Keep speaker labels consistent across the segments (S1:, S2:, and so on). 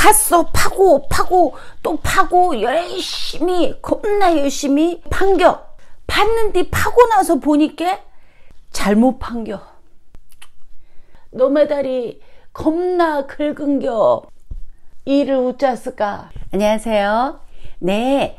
S1: 팠어. 파고 또 파고 열심히 겁나 열심히 판겨. 팠는데 파고 나서 보니까 잘못 판겨. 너의 다리 겁나 긁은겨. 이를 웃자스까. 안녕하세요. 네,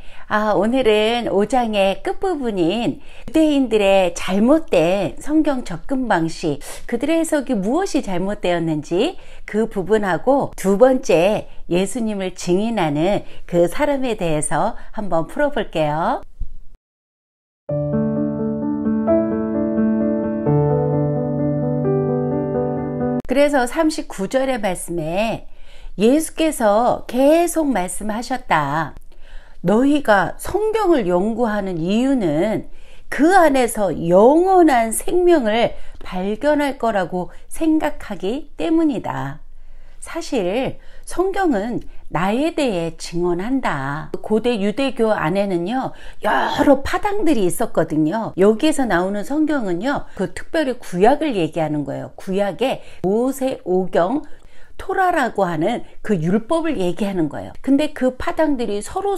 S1: 오늘은 5장의 끝부분인 유대인들의 잘못된 성경 접근 방식, 그들의 해석이 무엇이 잘못되었는지 그 부분하고 두 번째 예수님을 증인하는 그 사람에 대해서 한번 풀어볼게요. 그래서 39절의 말씀에 예수께서 계속 말씀하셨다. 너희가 성경을 연구하는 이유는 그 안에서 영원한 생명을 발견할 거라고 생각하기 때문이다. 사실 성경은 나에 대해 증언한다. 고대 유대교 안에는요, 여러 파당들이 있었거든요. 여기에서 나오는 성경은요, 그 특별히 구약을 얘기하는 거예요. 구약의 모세오경, 토라라고 하는 그 율법을 얘기하는 거예요. 근데 그 파당들이 서로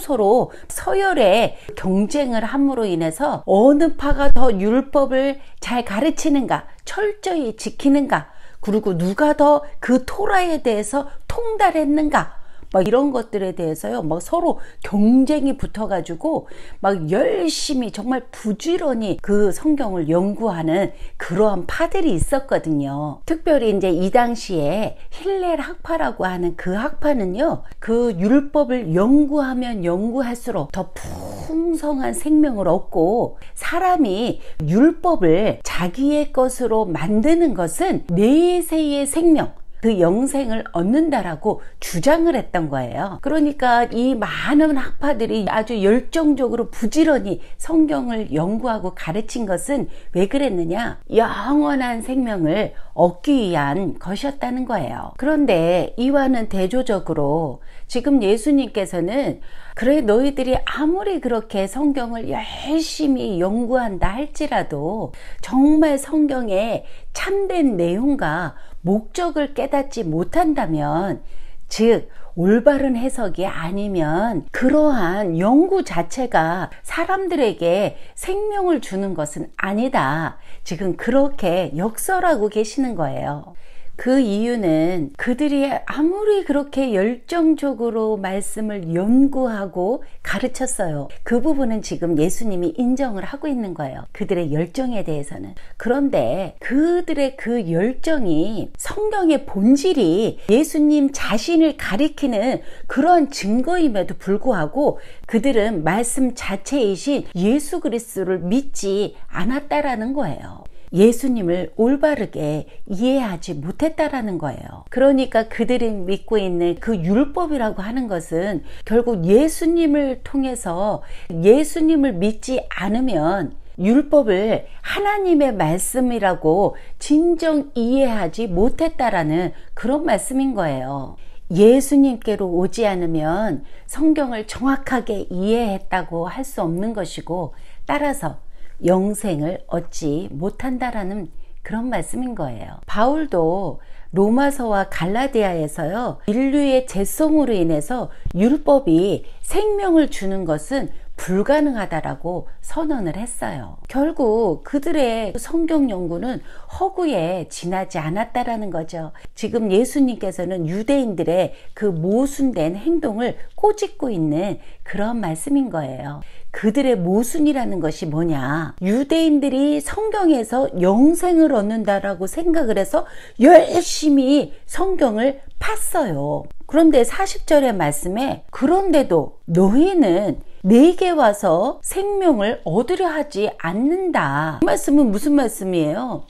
S1: 서열의 경쟁을 함으로 인해서 어느 파가 더 율법을 잘 가르치는가, 철저히 지키는가, 그리고 누가 더 그 토라에 대해서 통달했는가, 막 이런 것들에 대해서요, 막 서로 경쟁이 붙어가지고 막 열심히 정말 부지런히 그 성경을 연구하는 그러한 파들이 있었거든요. 특별히 이제 이 당시에 힐렐 학파라고 하는 그 학파는요, 그 율법을 연구하면 연구할수록 더 풍성한 생명을 얻고, 사람이 율법을 자기의 것으로 만드는 것은 내세의 생명, 그 영생을 얻는다라고 주장을 했던 거예요. 그러니까 이 많은 학파들이 아주 열정적으로 부지런히 성경을 연구하고 가르친 것은 왜 그랬느냐? 영원한 생명을 얻기 위한 것이었다는 거예요. 그런데 이와는 대조적으로 지금 예수님께서는, 그래 너희들이 아무리 그렇게 성경을 열심히 연구한다 할지라도 정말 성경의 참된 내용과 목적을 깨닫지 못한다면, 즉 올바른 해석이 아니면 그러한 연구 자체가 사람들에게 생명을 주는 것은 아니다. 지금 그렇게 역설하고 계시는 거예요. 그 이유는 그들이 아무리 그렇게 열정적으로 말씀을 연구하고 가르쳤어요. 그 부분은 지금 예수님이 인정을 하고 있는 거예요. 그들의 열정에 대해서는. 그런데 그들의 그 열정이 성경의 본질이 예수님 자신을 가리키는 그런 증거임에도 불구하고 그들은 말씀 자체이신 예수 그리스도를 믿지 않았다라는 거예요. 예수님을 올바르게 이해하지 못했다라는 거예요. 그러니까 그들이 믿고 있는 그 율법이라고 하는 것은 결국 예수님을 통해서, 예수님을 믿지 않으면 율법을 하나님의 말씀이라고 진정 이해하지 못했다라는 그런 말씀인 거예요. 예수님께로 오지 않으면 성경을 정확하게 이해했다고 할 수 없는 것이고, 따라서 영생을 얻지 못한다라는 그런 말씀인 거예요. 바울도 로마서와 갈라디아에서요, 인류의 죄성으로 인해서 율법이 생명을 주는 것은 불가능하다라고 선언을 했어요. 결국 그들의 성경 연구는 허구에 지나지 않았다라는 거죠. 지금 예수님께서는 유대인들의 그 모순된 행동을 꼬집고 있는 그런 말씀인 거예요. 그들의 모순이라는 것이 뭐냐? 유대인들이 성경에서 영생을 얻는다라고 생각을 해서 열심히 성경을 팠어요. 그런데 40절의 말씀에, 그런데도 너희는 내게 와서 생명을 얻으려 하지 않는다. 이 말씀은 무슨 말씀이에요?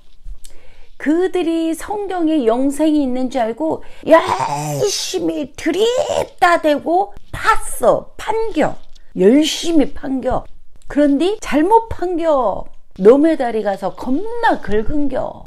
S1: 그들이 성경에 영생이 있는 줄 알고 열심히 들이다 대고 팠어. 판겨. 열심히 판겨. 그런데 잘못 판겨. 너의 다리 가서 겁나 긁은겨.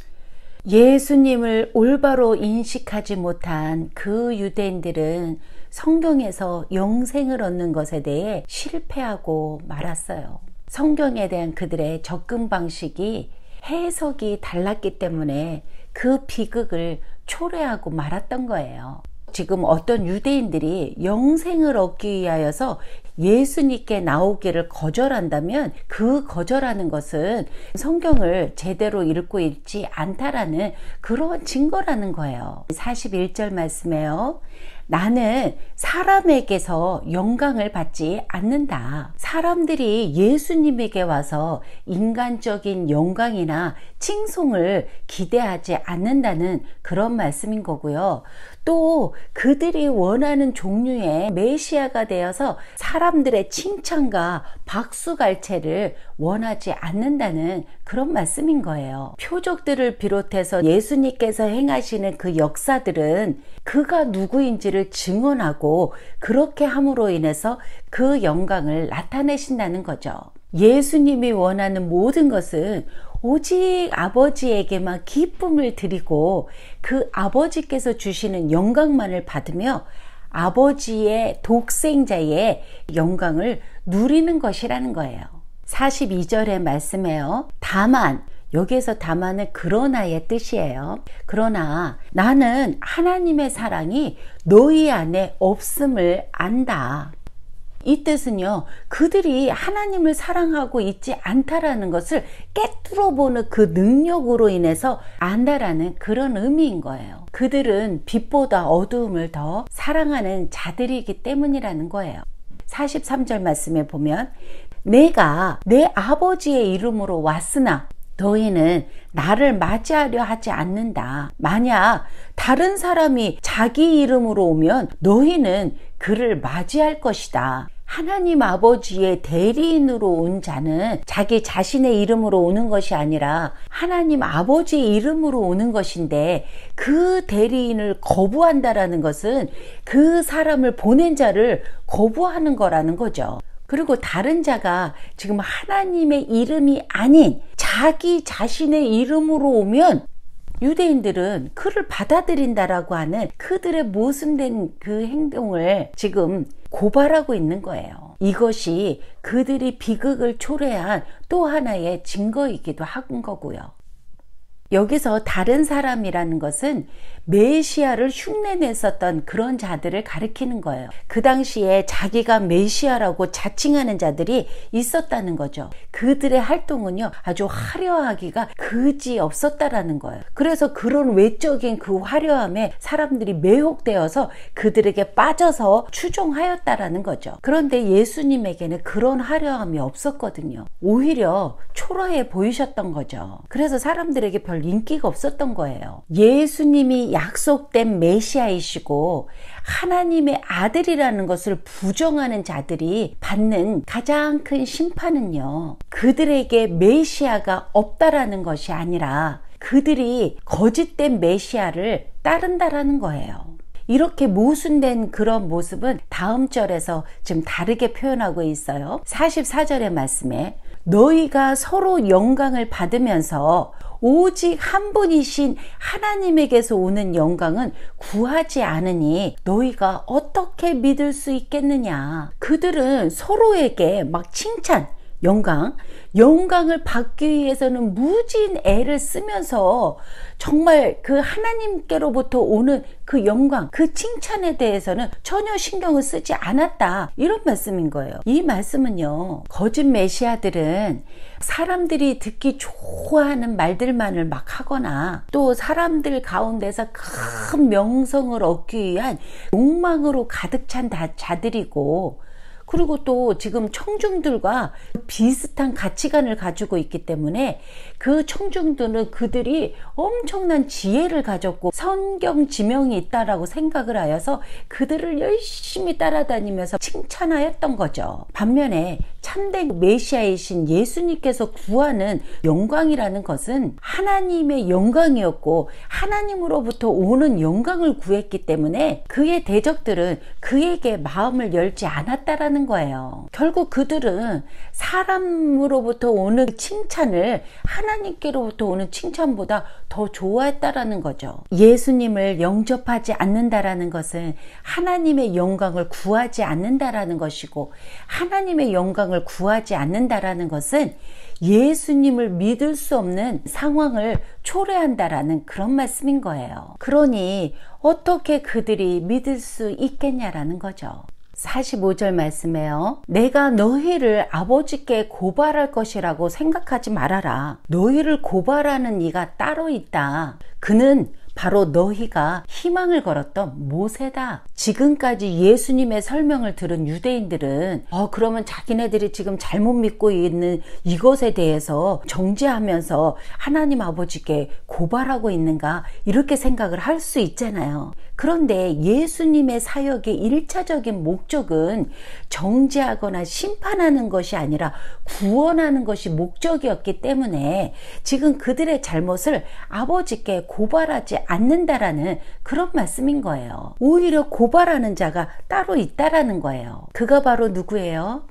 S1: 예수님을 올바로 인식하지 못한 그 유대인들은 성경에서 영생을 얻는 것에 대해 실패하고 말았어요. 성경에 대한 그들의 접근 방식이, 해석이 달랐기 때문에 그 비극을 초래하고 말았던 거예요. 지금 어떤 유대인들이 영생을 얻기 위하여서 예수님께 나오기를 거절한다면 그 거절하는 것은 성경을 제대로 읽고 있지 않다라는 그런 증거라는 거예요. 41절 말씀에요. 나는 사람에게서 영광을 받지 않는다. 사람들이 예수님에게 와서 인간적인 영광이나 칭송을 기대하지 않는다는 그런 말씀인 거고요. 또 그들이 원하는 종류의 메시아가 되어서 사람들의 칭찬과 박수갈채를 원하지 않는다는 그런 말씀인 거예요. 표적들을 비롯해서 예수님께서 행하시는 그 역사들은 그가 누구인지를 증언하고 그렇게 함으로 인해서 그 영광을 나타내신다는 거죠. 예수님이 원하는 모든 것은 오직 아버지에게만 기쁨을 드리고 그 아버지께서 주시는 영광만을 받으며 아버지의 독생자의 영광을 누리는 것이라는 거예요. 42절의 말씀에요. 다만, 여기에서 다만은 그러나의 뜻이에요. 그러나 나는 하나님의 사랑이 너희 안에 없음을 안다. 이 뜻은요, 그들이 하나님을 사랑하고 있지 않다라는 것을 깨뚫어 보는 그 능력으로 인해서 안다라는 그런 의미인 거예요. 그들은 빛보다 어두움을 더 사랑하는 자들이기 때문이라는 거예요. 43절 말씀에 보면 내가 내 아버지의 이름으로 왔으나 너희는 나를 맞이하려 하지 않는다. 만약 다른 사람이 자기 이름으로 오면 너희는 그를 맞이할 것이다. 하나님 아버지의 대리인으로 온 자는 자기 자신의 이름으로 오는 것이 아니라 하나님 아버지의 이름으로 오는 것인데 그 대리인을 거부한다라는 것은 그 사람을 보낸 자를 거부하는 거라는 거죠. 그리고 다른 자가 지금 하나님의 이름이 아닌 자기 자신의 이름으로 오면 유대인들은 그를 받아들인다라고 하는 그들의 모순된 그 행동을 지금 고발하고 있는 거예요. 이것이 그들이 비극을 초래한 또 하나의 증거이기도 한 거고요. 여기서 다른 사람이라는 것은 메시아를 흉내냈었던 그런 자들을 가리키는 거예요. 그 당시에 자기가 메시아라고 자칭하는 자들이 있었다는 거죠. 그들의 활동은요, 아주 화려하기가 그지 없었다라는 거예요. 그래서 그런 외적인 그 화려함에 사람들이 매혹되어서 그들에게 빠져서 추종하였다라는 거죠. 그런데 예수님에게는 그런 화려함이 없었거든요. 오히려 초라해 보이셨던 거죠. 그래서 사람들에게 별 인기가 없었던 거예요. 예수님이 약속된 메시아이시고 하나님의 아들이라는 것을 부정하는 자들이 받는 가장 큰 심판은요, 그들에게 메시아가 없다라는 것이 아니라 그들이 거짓된 메시아를 따른다라는 거예요. 이렇게 모순된 그런 모습은 다음 절에서 좀 다르게 표현하고 있어요. 44절의 말씀에 너희가 서로 영광을 받으면서 오직 한 분이신 하나님에게서 오는 영광은 구하지 않으니 너희가 어떻게 믿을 수 있겠느냐. 그들은 서로에게 막 칭찬, 영광을 받기 위해서는 무진 애를 쓰면서 정말 그 하나님께로부터 오는 그 영광, 그 칭찬에 대해서는 전혀 신경을 쓰지 않았다. 이런 말씀인 거예요. 이 말씀은요, 거짓 메시아들은 사람들이 듣기 좋아하는 말들만을 막 하거나 또 사람들 가운데서 큰 명성을 얻기 위한 욕망으로 가득 찬 자들이고, 그리고 또 지금 청중들과 비슷한 가치관을 가지고 있기 때문에 그 청중들은 그들이 엄청난 지혜를 가졌고 성경 지명이 있다라고 생각을 하여서 그들을 열심히 따라다니면서 칭찬하였던 거죠. 반면에 참된 메시아이신 예수님께서 구하는 영광이라는 것은 하나님의 영광이었고 하나님으로부터 오는 영광을 구했기 때문에 그의 대적들은 그에게 마음을 열지 않았다라는 했다는 거예요. 결국 그들은 사람으로부터 오는 칭찬을 하나님께로부터 오는 칭찬보다 더 좋아했다라는 거죠. 예수님을 영접하지 않는다라는 것은 하나님의 영광을 구하지 않는다라는 것이고, 하나님의 영광을 구하지 않는다라는 것은 예수님을 믿을 수 없는 상황을 초래한다라는 그런 말씀인 거예요. 그러니 어떻게 그들이 믿을 수 있겠냐라는 거죠. 45절 말씀에요. 내가 너희를 아버지께 고발할 것이라고 생각하지 말아라. 너희를 고발하는 이가 따로 있다. 그는 바로 너희가 희망을 걸었던 모세다. 지금까지 예수님의 설명을 들은 유대인들은 그러면 자기네들이 지금 잘못 믿고 있는 이것에 대해서 정죄하면서 하나님 아버지께 고발하고 있는가, 이렇게 생각을 할 수 있잖아요. 그런데 예수님의 사역의 1차적인 목적은 정죄하거나 심판하는 것이 아니라 구원하는 것이 목적이었기 때문에 지금 그들의 잘못을 아버지께 고발하지 않는다라는 그런 말씀인 거예요. 오히려 고발하는 자가 따로 있다라는 거예요. 그가 바로 누구예요?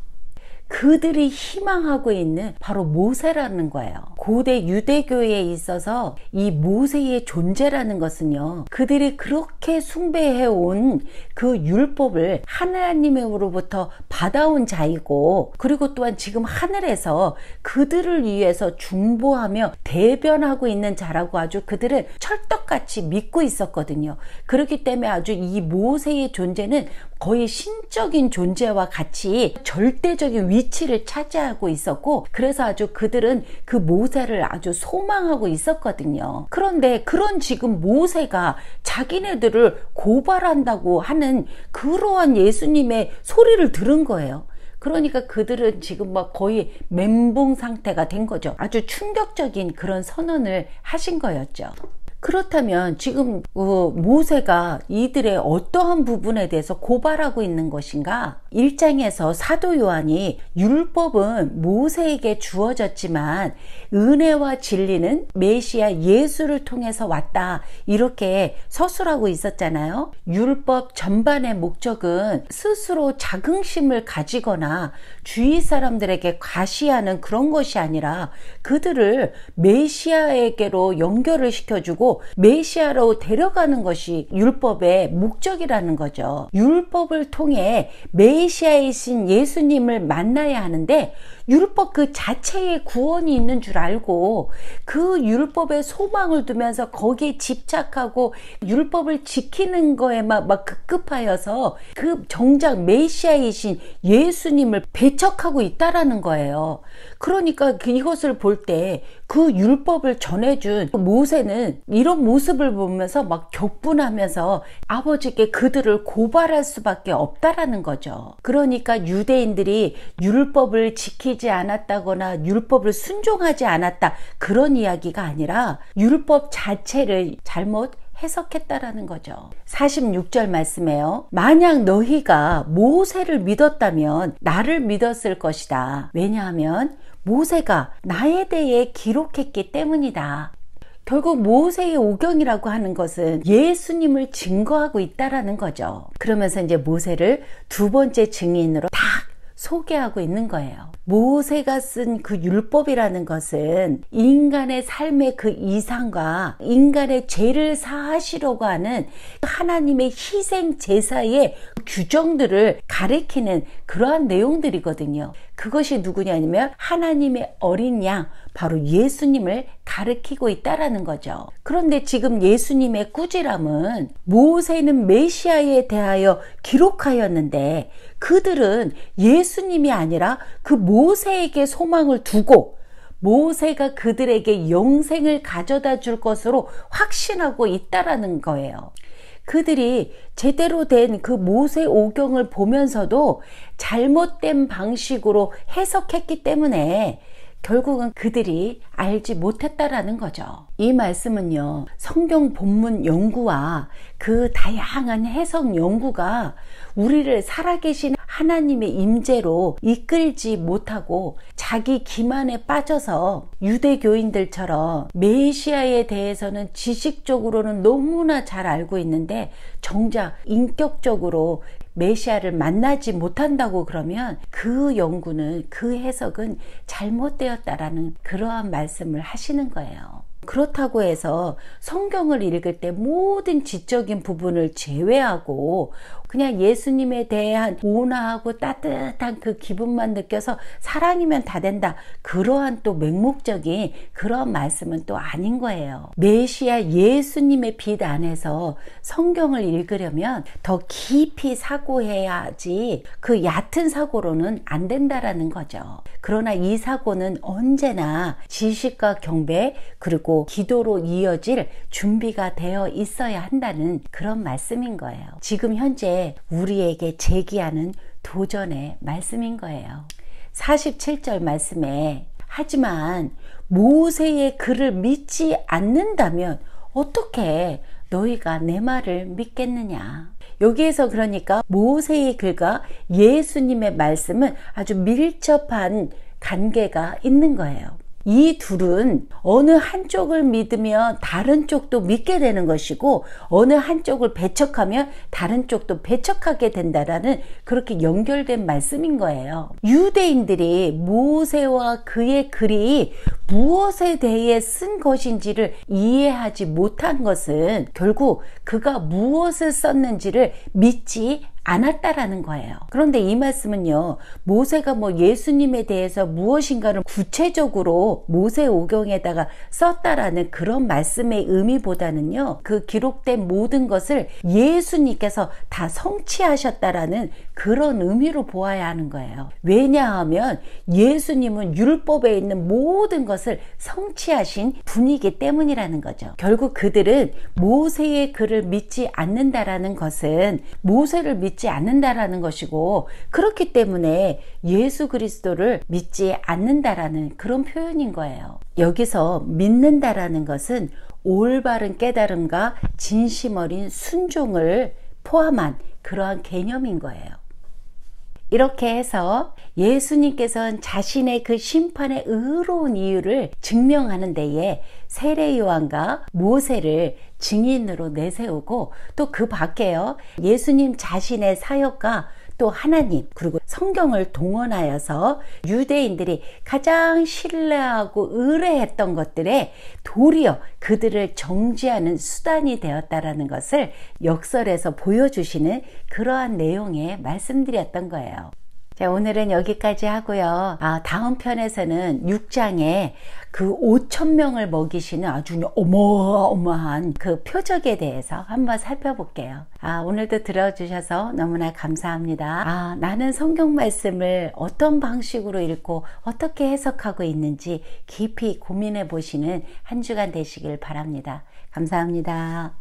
S1: 그들이 희망하고 있는 바로 모세라는 거예요. 고대 유대교에 있어서 이 모세의 존재라는 것은요, 그들이 그렇게 숭배해온 그 율법을 하나님으로부터 받아온 자이고, 그리고 또한 지금 하늘에서 그들을 위해서 중보하며 대변하고 있는 자라고 아주 그들은 철떡같이 믿고 있었거든요. 그렇기 때문에 아주 이 모세의 존재는 거의 신적인 존재와 같이 절대적인 위치를 차지하고 있었고, 그래서 아주 그들은 그 모세를 아주 소망하고 있었거든요. 그런데 그런 지금 모세가 자기네들을 고발한다고 하는 그러한 예수님의 소리를 들은 거예요. 그러니까 그들은 지금 막 거의 멘붕 상태가 된 거죠. 아주 충격적인 그런 선언을 하신 거였죠. 그렇다면 지금 모세가 이들의 어떠한 부분에 대해서 고발하고 있는 것인가? 1장에서 사도 요한이 율법은 모세에게 주어졌지만 은혜와 진리는 메시아 예수를 통해서 왔다, 이렇게 서술하고 있었잖아요. 율법 전반의 목적은 스스로 자긍심을 가지거나 주위 사람들에게 과시하는 그런 것이 아니라 그들을 메시아에게로 연결을 시켜주고 메시아로 데려가는 것이 율법의 목적이라는 거죠. 율법을 통해 메시아이신 예수님을 만나야 하는데, 율법 그 자체에 구원이 있는 줄 알고 그 율법에 소망을 두면서 거기에 집착하고 율법을 지키는 거에 막 급급하여서 그 정작 메시아이신 예수님을 배척하고 있다라는 거예요. 그러니까 이것을 볼 때 그 율법을 전해준 모세는 이런 모습을 보면서 막 격분하면서 아버지께 그들을 고발할 수밖에 없다라는 거죠. 그러니까 유대인들이 율법을 지키지 않았다거나 율법을 순종하지 않았다, 그런 이야기가 아니라 율법 자체를 잘못 해석했다라는 거죠. 46절 말씀에요. 만약 너희가 모세를 믿었다면 나를 믿었을 것이다. 왜냐하면 모세가 나에 대해 기록했기 때문이다. 결국 모세의 오경이라고 하는 것은 예수님을 증거하고 있다라는 거죠. 그러면서 이제 모세를 두 번째 증인으로 딱 소개하고 있는 거예요. 모세가 쓴 그 율법이라는 것은 인간의 삶의 그 이상과 인간의 죄를 사하시려고 하는 하나님의 희생 제사의 규정들을 가리키는 그러한 내용들이거든요. 그것이 누구냐면 하나님의 어린 양, 바로 예수님을 가리키고 있다라는 거죠. 그런데 지금 예수님의 꾸지람은 모세는 메시아에 대하여 기록하였는데 그들은 예수님이 아니라 그 모세에게 소망을 두고 모세가 그들에게 영생을 가져다 줄 것으로 확신하고 있다라는 거예요. 그들이 제대로 된 그 모세 오경을 보면서도 잘못된 방식으로 해석했기 때문에 결국은 그들이 알지 못했다라는 거죠. 이 말씀은요, 성경 본문 연구와 그 다양한 해석 연구가 우리를 살아계신 하나님의 임재로 이끌지 못하고 자기 기만에 빠져서 유대교인들처럼 메시아에 대해서는 지식적으로는 너무나 잘 알고 있는데 정작 인격적으로 메시아를 만나지 못한다고 그러면 그 연구는, 그 해석은 잘못되었다라는 그러한 말씀을 하시는 거예요. 그렇다고 해서 성경을 읽을 때 모든 지적인 부분을 제외하고 그냥 예수님에 대한 온화하고 따뜻한 그 기분만 느껴서 사랑이면 다 된다, 그러한 또 맹목적인 그런 말씀은 또 아닌 거예요. 메시아 예수님의 빛 안에서 성경을 읽으려면 더 깊이 사고해야지 그 얕은 사고로는 안 된다라는 거죠. 그러나 이 사고는 언제나 지식과 경배 그리고 기도로 이어질 준비가 되어 있어야 한다는 그런 말씀인 거예요. 지금 현재 우리에게 제기하는 도전의 말씀인 거예요. 47절 말씀에 하지만 모세의 글을 믿지 않는다면 어떻게 너희가 내 말을 믿겠느냐. 여기에서 그러니까 모세의 글과 예수님의 말씀은 아주 밀접한 관계가 있는 거예요. 이 둘은 어느 한쪽을 믿으면 다른 쪽도 믿게 되는 것이고 어느 한쪽을 배척하면 다른 쪽도 배척하게 된다라는 그렇게 연결된 말씀인 거예요. 유대인들이 모세와 그의 글이 무엇에 대해 쓴 것인지를 이해하지 못한 것은 결국 그가 무엇을 썼는지를 믿지 않았다라는 거예요. 그런데 이 말씀은요, 모세가 예수님에 대해서 무엇인가를 구체적으로 모세오경에다가 썼다라는 그런 말씀의 의미보다는요, 그 기록된 모든 것을 예수님께서 다 성취하셨다라는 그런 의미로 보아야 하는 거예요. 왜냐하면 예수님은 율법에 있는 모든 것을 성취하신 분이기 때문이라는 거죠. 결국 그들은 모세의 글을 믿지 않는다라는 것은 모세를 믿지 않는다라는 것이고, 그렇기 때문에 예수 그리스도를 믿지 않는다라는 그런 표현인 거예요. 여기서 믿는다라는 것은 올바른 깨달음과 진심 어린 순종을 포함한 그러한 개념인 거예요. 이렇게 해서 예수님께서는 자신의 그 심판의 의로운 이유를 증명하는 데에 세례 요한과 모세를 증인으로 내세우고, 또 그 밖에요, 예수님 자신의 사역과 또 하나님 그리고 성경을 동원하여서 유대인들이 가장 신뢰하고 의뢰했던 것들에 도리어 그들을 정죄하는 수단이 되었다라는 것을 역설에서 보여주시는 그러한 내용의 말씀드렸던 거예요. 자, 오늘은 여기까지 하고요. 다음 편에서는 6장에 그 5,000명을 먹이시는 아주 어마어마한 그 표적에 대해서 한번 살펴볼게요. 오늘도 들어주셔서 너무나 감사합니다. 나는 성경 말씀을 어떤 방식으로 읽고 어떻게 해석하고 있는지 깊이 고민해 보시는 한 주간 되시길 바랍니다. 감사합니다.